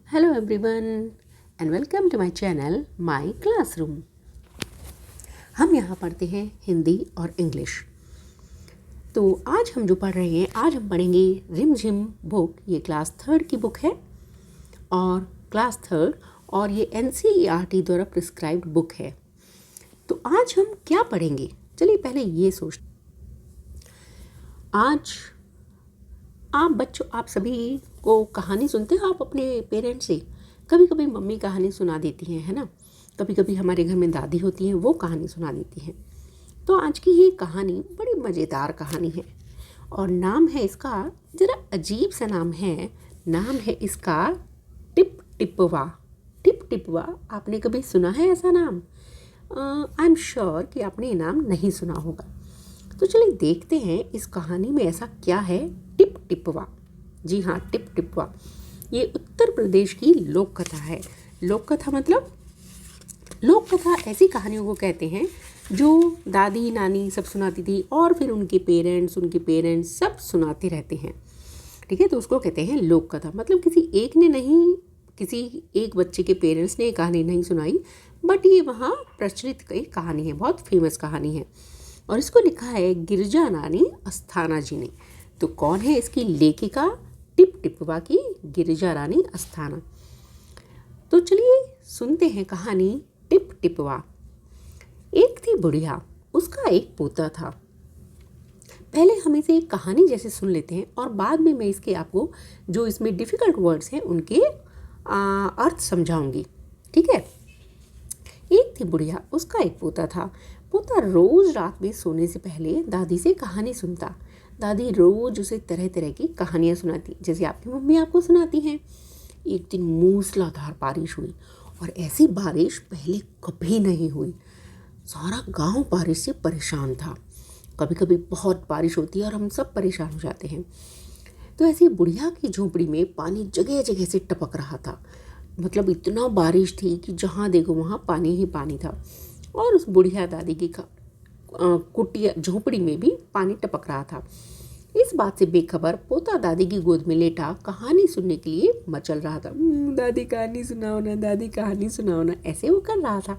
Hello everyone and welcome to my channel My Classroom। हम यहाँ पढ़ते हैं हिंदी और इंग्लिश। तो आज हम जो पढ़ रहे हैं, आज हम पढ़ेंगे रिम झिम बुक। ये क्लास 3 की बुक है और क्लास 3 और ये NCERT द्वारा प्रिस्क्राइब्ड बुक है। तो आज हम क्या पढ़ेंगे, चलिए पहले ये सोच। आज आप बच्चों, आप सभी को कहानी सुनते हो आप अपने पेरेंट्स से। कभी कभी मम्मी कहानी सुना देती हैं, है ना। कभी कभी हमारे घर में दादी होती हैं, वो कहानी सुना देती हैं। तो आज की ये कहानी बड़ी मज़ेदार कहानी है और नाम है इसका, ज़रा अजीब सा नाम है इसका टिप टिपवा। टिप टिपवा, आपने कभी सुना है ऐसा नाम? आई एम श्योर कि आपने ये नाम नहीं सुना होगा। तो चलिए देखते हैं इस कहानी में ऐसा क्या है। टिप टिपवा, जी हाँ, टिप टिपवा ये उत्तर प्रदेश की लोक कथा है। लोक कथा मतलब, लोक कथा ऐसी कहानियों को कहते हैं जो दादी नानी सब सुनाती थी और फिर उनके पेरेंट्स सब सुनाते रहते हैं। ठीक है, तो उसको कहते हैं लोक कथा। मतलब किसी एक ने नहीं, किसी एक बच्चे के पेरेंट्स ने कहानी नहीं सुनाई, बट ये वहाँ प्रचलित एक कहानी है, बहुत फेमस कहानी है और इसको लिखा है गिरिजा रानी अस्थाना जी ने। तो कौन है इसकी लेखिका? टिप टिपवा की गिरिजा रानी अस्थाना। तो चलिए सुनते हैं कहानी टिप टिपवा। एक थी बुढ़िया, उसका एक पोता था। पहले हम इसे एक कहानी जैसे सुन लेते हैं और बाद में मैं इसके आपको जो इसमें डिफ़िकल्ट वर्ड्स हैं उनके अर्थ समझाऊंगी। ठीक है। एक थी बुढ़िया, उसका एक पोता था। पोता रोज रात में सोने से पहले दादी से कहानी सुनता। दादी रोज उसे तरह तरह की कहानियाँ सुनाती, जैसे आपकी मम्मी आपको सुनाती हैं। एक दिन मूसलाधार बारिश हुई और ऐसी बारिश पहले कभी नहीं हुई। सारा गांव बारिश से परेशान था। कभी कभी बहुत बारिश होती है और हम सब परेशान हो जाते हैं। तो ऐसी बुढ़िया की झोंपड़ी में पानी जगह जगह से टपक रहा था। मतलब इतना बारिश थी कि जहाँ देखो वहाँ पानी ही पानी था और उस बुढ़िया दादी की कुटिया झोंपड़ी में भी पानी टपक रहा था। इस बात से बेखबर पोता दादी की गोद में लेटा कहानी सुनने के लिए मचल रहा था। दादी कहानी सुनाओ ना, दादी कहानी सुनाओ ना, ऐसे वो कर रहा था।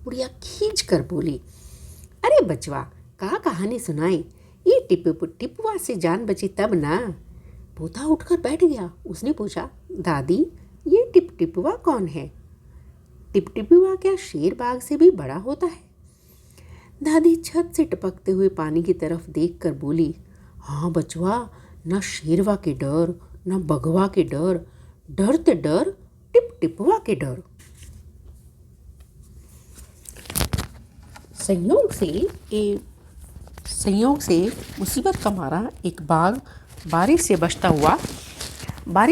बुढ़िया खींच कर बोली, अरे बचवा, कहानी सुनाए, ये टिपवा से जान बची तब ना। पोता उठकर बैठ गया। उसने पूछा, दादी ये टिप टिपवा कौन है? टिप टिपवा क्या शेर बाघ से भी बड़ा होता है? दादी छत से टपकते हुए पानी की तरफ देखकर बोली, हाँ बचवा, न शेरवा के डर, न बगवा के डर, डरते डर टिप टिपवा के डर। संयोग से मुसीबत का मारा एक बाघ बारिश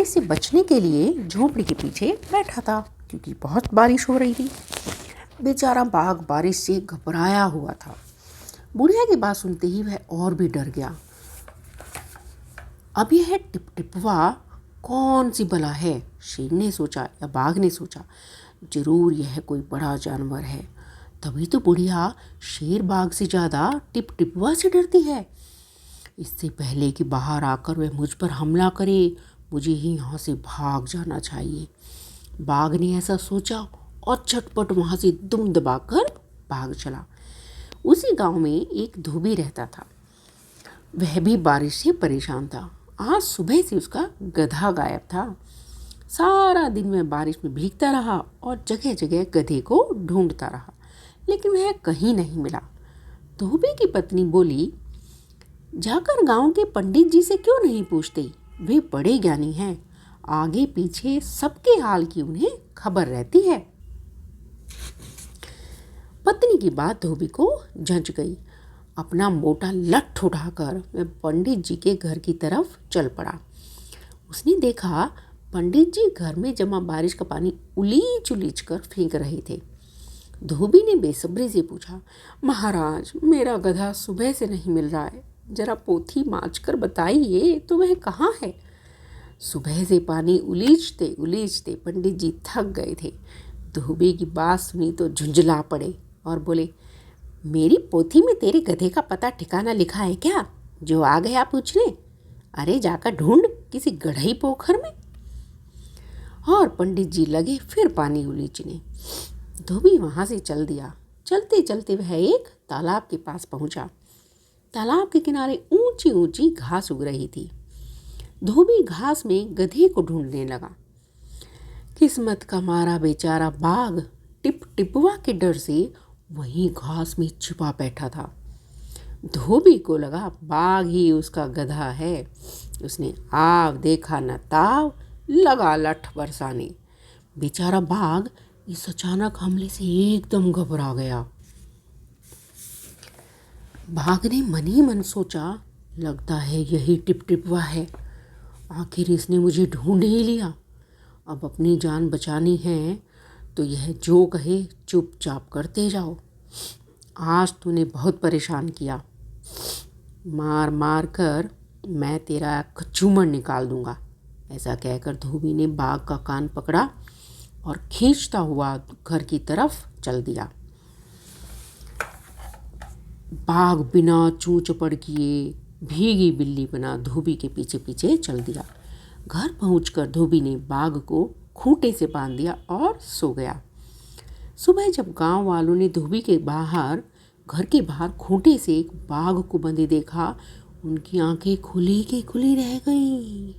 से बचने के लिए झोंपड़ी के पीछे बैठा था, क्योंकि बहुत बारिश हो रही थी। बेचारा बाघ बारिश से घबराया हुआ था। बुढ़िया की बात सुनते ही वह और भी डर गया। अब यह टिप टिपवा कौन सी बला है? शेर ने सोचा या बाघ ने सोचा, जरूर यह कोई बड़ा जानवर है। तभी तो बुढ़िया शेर बाघ से ज़्यादा टिप टिपवा से डरती है। इससे पहले कि बाहर आकर वह मुझ पर हमला करे, मुझे ही यहाँ से भाग जाना चाहिए। बाघ ने ऐसा सोचा और झटपट वहाँ से दुम दबाकर भाग चला। उसी गांव में एक धोबी रहता था। वह भी बारिश से परेशान था। आज सुबह से उसका गधा गायब था। सारा दिन वह बारिश में भीगता रहा और जगह जगह गधे को ढूंढता रहा, लेकिन वह कहीं नहीं मिला। धोबी की पत्नी बोली, जाकर गांव के पंडित जी से क्यों नहीं पूछते? वे बड़े ज्ञानी हैं, आगे पीछे सबके हाल की उन्हें खबर रहती है। पत्नी की बात धोबी को जंच गई। अपना मोटा लठ उठाकर वह पंडित जी के घर की तरफ चल पड़ा। उसने देखा पंडित जी घर में जमा बारिश का पानी उलीच उलीच कर फेंक रहे थे। धोबी ने बेसब्री से पूछा, महाराज, मेरा गधा सुबह से नहीं मिल रहा है, जरा पोथी मांझ कर बताइए तो वह कहाँ है? सुबह से पानी उलीचते उलीचते पंडित जी थक गए थे। धोबी की बात सुनी तो झुंझला पड़े और बोले, मेरी पोथी में तेरे गधे का पता ठिकाना लिखा है क्या, जो आ गया पूछने? अरे जाकर ढूंढ किसी गढ़ई पोखर में। और पंडित जी लगे फिर पानी उलीचने। धोबी वहाँ से चल दिया। चलते चलते वह एक तालाब के पास पहुँचा। तालाब के किनारे ऊंची ऊंची घास उग रही थी। धोबी घास में गधे को ढूंढने लगा। किस्मत का मारा बेचारा बाघ टिप टिपवा के डर से वहीं घास में छिपा बैठा था। धोबी को लगा बाघ ही उसका गधा है। उसने आव देखा न ताव, लगा लठ बरसाने। बेचारा बाघ इस अचानक हमले से एकदम घबरा गया। बाघ ने मन ही मन सोचा, लगता है यही टिप टिपवा है। आखिर इसने मुझे ढूंढ ही लिया। अब अपनी जान बचानी है तो यह जो कहे चुपचाप करते जाओ। आज तूने बहुत परेशान किया, मार मार कर मैं तेरा कचूमर निकाल दूंगा। ऐसा कहकर धोबी ने बाघ का कान पकड़ा और खींचता हुआ घर की तरफ चल दिया। बाघ बिना चूं चपड़ किए भीगी बिल्ली बना धोबी के पीछे पीछे चल दिया। घर पहुंचकर धोबी ने बाघ को खूंटे से बांध दिया और सो गया। सुबह जब गांव वालों ने धोबी के घर के बाहर खूंटे से एक बाघ को बंधे देखा, उनकी आंखें खुली की खुली रह गईं।